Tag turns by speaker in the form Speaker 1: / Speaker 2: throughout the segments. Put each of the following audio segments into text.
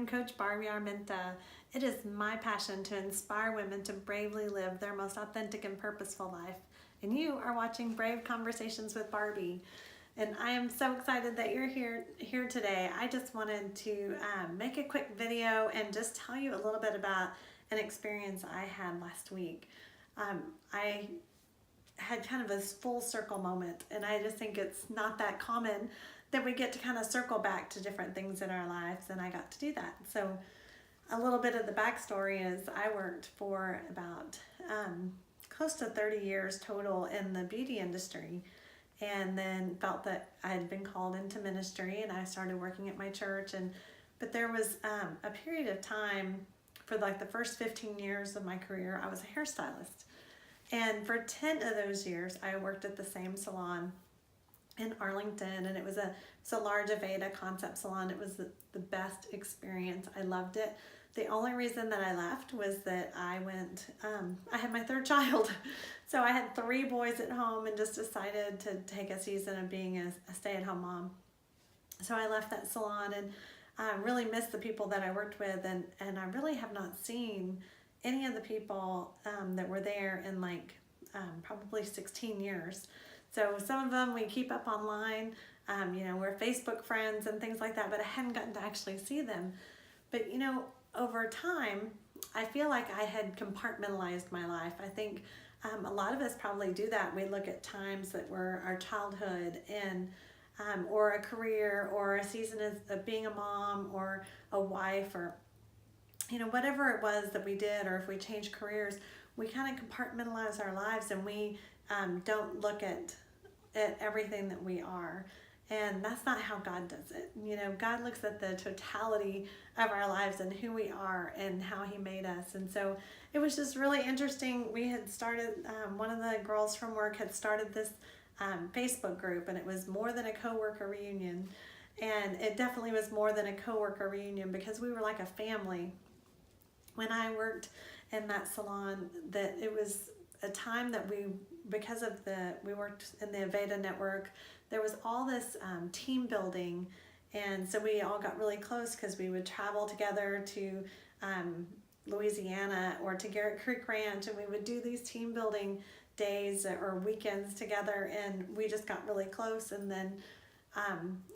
Speaker 1: I'm Coach Barbie Armenta. It is my passion to inspire women to bravely live their most authentic and purposeful life. And you are watching Brave Conversations with Barbie. And I am so excited that you're here today. I just wanted to make a quick video and just tell you a little bit about an experience I had last week. I had kind of a full circle moment, and I just think it's not that common that we get to kind of circle back to different things in our lives, and I got to do that. So a little bit of the backstory is I worked for about close to 30 years total in the beauty industry, and then felt that I had been called into ministry, and I started working at my church. But there was a period of time for like the first 15 years of my career, I was a hairstylist. And for 10 of those years, I worked at the same salon in Arlington, and it was a large Aveda concept salon. It was the best experience. I loved it. The only reason that I left was that I had my third child. So I had 3 boys at home and just decided to take a season of being a stay-at-home mom. So I left that salon, and I really missed the people that I worked with, and I really have not seen any of the people that were there in probably 16 years. So some of them we keep up online, we're Facebook friends and things like that, but I hadn't gotten to actually see them. But over time, I feel like I had compartmentalized my life. I think a lot of us probably do that. We look at times that were our childhood and or a career or a season of being a mom or a wife, or whatever it was that we did, or if we changed careers, we kind of compartmentalize our lives, and we don't look at everything that we are. And that's not how God does it. God looks at the totality of our lives and who we are and how He made us. And so it was just really interesting. We had started, one of the girls from work had started this Facebook group, and it was more than a coworker reunion. And it definitely was more than a coworker reunion, because we were like a family. When I worked in that salon, that it was a time that we worked in the Aveda network, there was all this team building, and so we all got really close because we would travel together to Louisiana or to Garrett Creek Ranch, and we would do these team building days or weekends together, and we just got really close. And then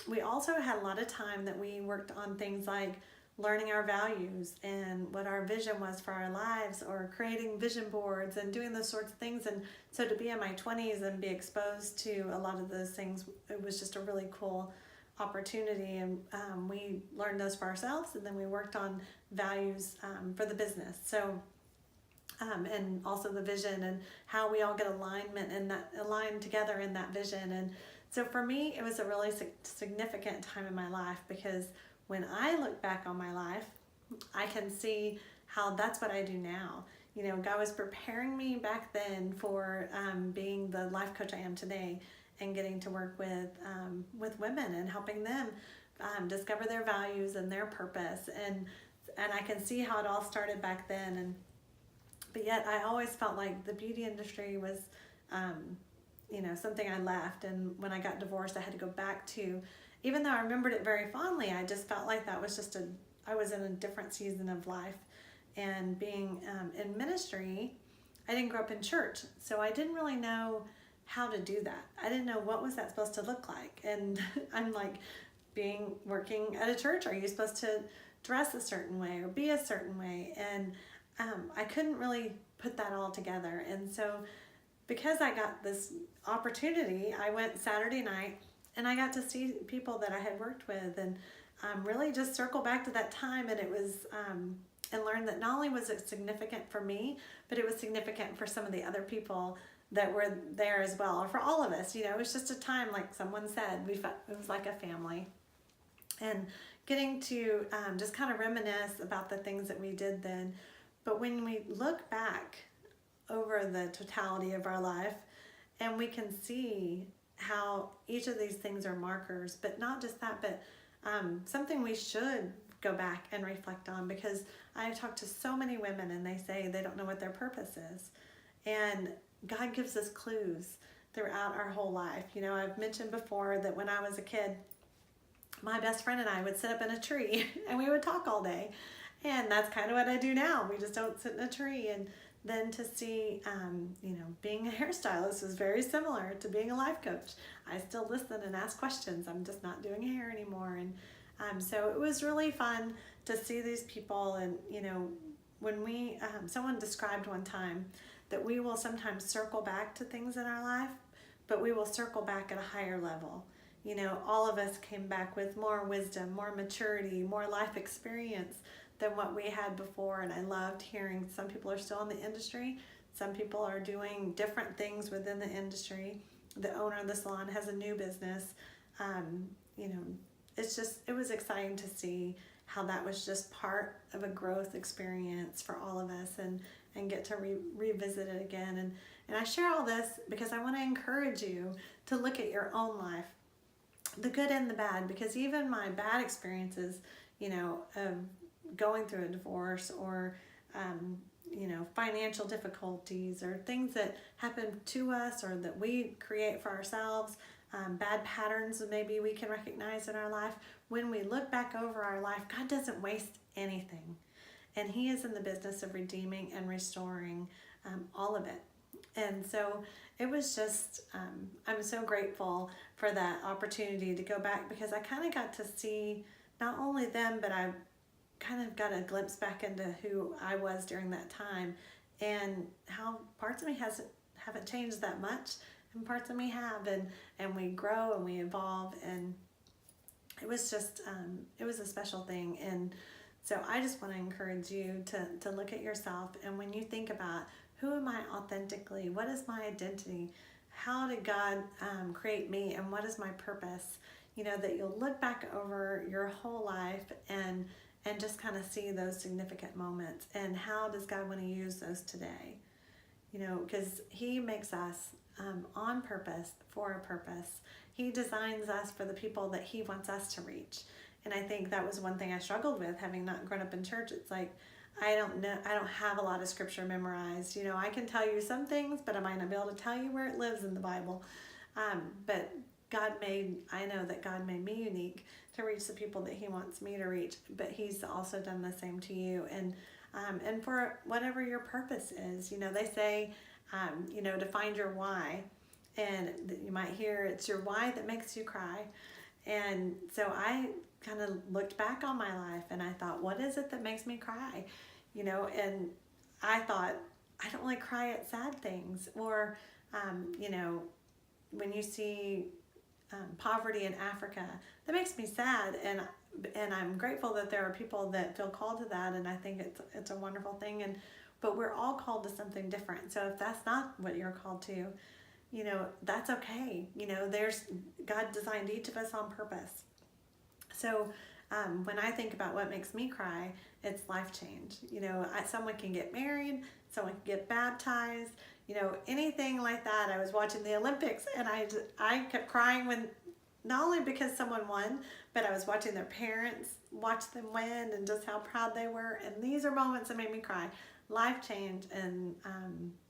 Speaker 1: we also had a lot of time that we worked on things like learning our values and what our vision was for our lives, or creating vision boards and doing those sorts of things. And so to be in my 20s and be exposed to a lot of those things, it was just a really cool opportunity. And we learned those for ourselves, and then we worked on values for the business. So and also the vision and how we all get aligned together in that vision. And so for me, it was a really significant time in my life, because when I look back on my life, I can see how that's what I do now. God was preparing me back then for being the life coach I am today, and getting to work with women and helping them discover their values and their purpose. And I can see how it all started back then. But yet I always felt like the beauty industry was something I left. And when I got divorced, I had to go back to, even though I remembered it very fondly, I just felt like that was I was in a different season of life. And being in ministry, I didn't grow up in church, so I didn't really know how to do that. I didn't know what was that supposed to look like. And I'm like, working at a church, are you supposed to dress a certain way or be a certain way? And I couldn't really put that all together. And so because I got this opportunity, I went Saturday night, and I got to see people that I had worked with, and really just circle back to that time. And it was, and learn that not only was it significant for me, but it was significant for some of the other people that were there as well, or for all of us. It was just a time, like someone said, it was like a family. And getting to just kind of reminisce about the things that we did then. But when we look back over the totality of our life, and we can see how each of these things are markers, but not just that, but something we should go back and reflect on, because I talk to so many women, and they say they don't know what their purpose is. And God gives us clues throughout our whole life. I've mentioned before that when I was a kid, my best friend and I would sit up in a tree and we would talk all day. And that's kind of what I do now. We just don't sit in a tree. And then to see, being a hairstylist is very similar to being a life coach. I still listen and ask questions. I'm just not doing hair anymore. And so it was really fun to see these people. And, when someone described one time that we will sometimes circle back to things in our life, but we will circle back at a higher level. All of us came back with more wisdom, more maturity, more life experience than what we had before. And I loved hearing some people are still in the industry. Some people are doing different things within the industry. The owner of the salon has a new business. It was exciting to see how that was just part of a growth experience for all of us, and get to revisit it again. And I share all this because I want to encourage you to look at your own life, the good and the bad, because even my bad experiences, of going through a divorce or, financial difficulties or things that happen to us or that we create for ourselves, bad patterns that maybe we can recognize in our life. When we look back over our life, God doesn't waste anything. And He is in the business of redeeming and restoring all of it. And so it was just, I'm so grateful for that opportunity to go back, because I kind of got to see not only them, but I kind of got a glimpse back into who I was during that time, and how parts of me haven't changed that much, and parts of me have, and we grow and we evolve. And it was just, it was a special thing. And so I just want to encourage you to look at yourself, and when you think about, who am I authentically? What is my identity? How did God create me, and what is my purpose? That you'll look back over your whole life and just kind of see those significant moments, and how does God want to use those today? Because He makes us on purpose, for a purpose. He designs us for the people that He wants us to reach. And I think that was one thing I struggled with, having not grown up in church. It's like, I don't have a lot of scripture memorized. I can tell you some things, but I might not be able to tell you where it lives in the Bible. But I know that God made me unique to reach the people that He wants me to reach, but He's also done the same to you. And for whatever your purpose is, they say, to find your why, and you might hear it's your why that makes you cry. And so I kind of looked back on my life and I thought, what is it that makes me cry? And I thought, I don't really cry at sad things, or, when you see poverty in Africa, that makes me sad. And I'm grateful that there are people that feel called to that, and I think it's a wonderful thing. But we're all called to something different. So if that's not what you're called to, that's okay. God designed each of us on purpose. So when I think about what makes me cry, it's life change. Someone can get married, someone can get baptized, anything like that. I was watching the Olympics, and I kept crying when, not only because someone won, but I was watching their parents watch them win and just how proud they were. And these are moments that made me cry. Life change and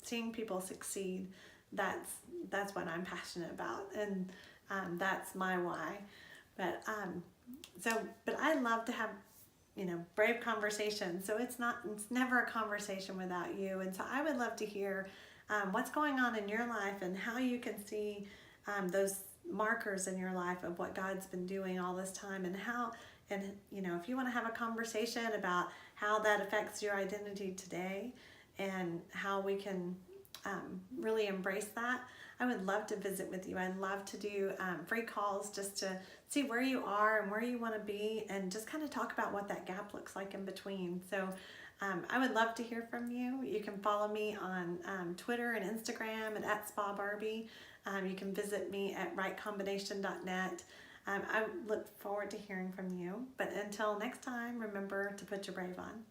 Speaker 1: seeing people succeed. That's what I'm passionate about, and that's my why. But I love to have brave conversations. So it's never a conversation without you. And so I would love to hear what's going on in your life, and how you can see those markers in your life of what God's been doing all this time, and if you want to have a conversation about how that affects your identity today, and how we can really embrace that, I would love to visit with you. I'd love to do free calls just to see where you are and where you want to be, and just kind of talk about what that gap looks like in between. So I would love to hear from you. You can follow me on Twitter and Instagram at Spa Barbie. You can visit me at rightcombination.net. I look forward to hearing from you. But until next time, remember to put your brave on.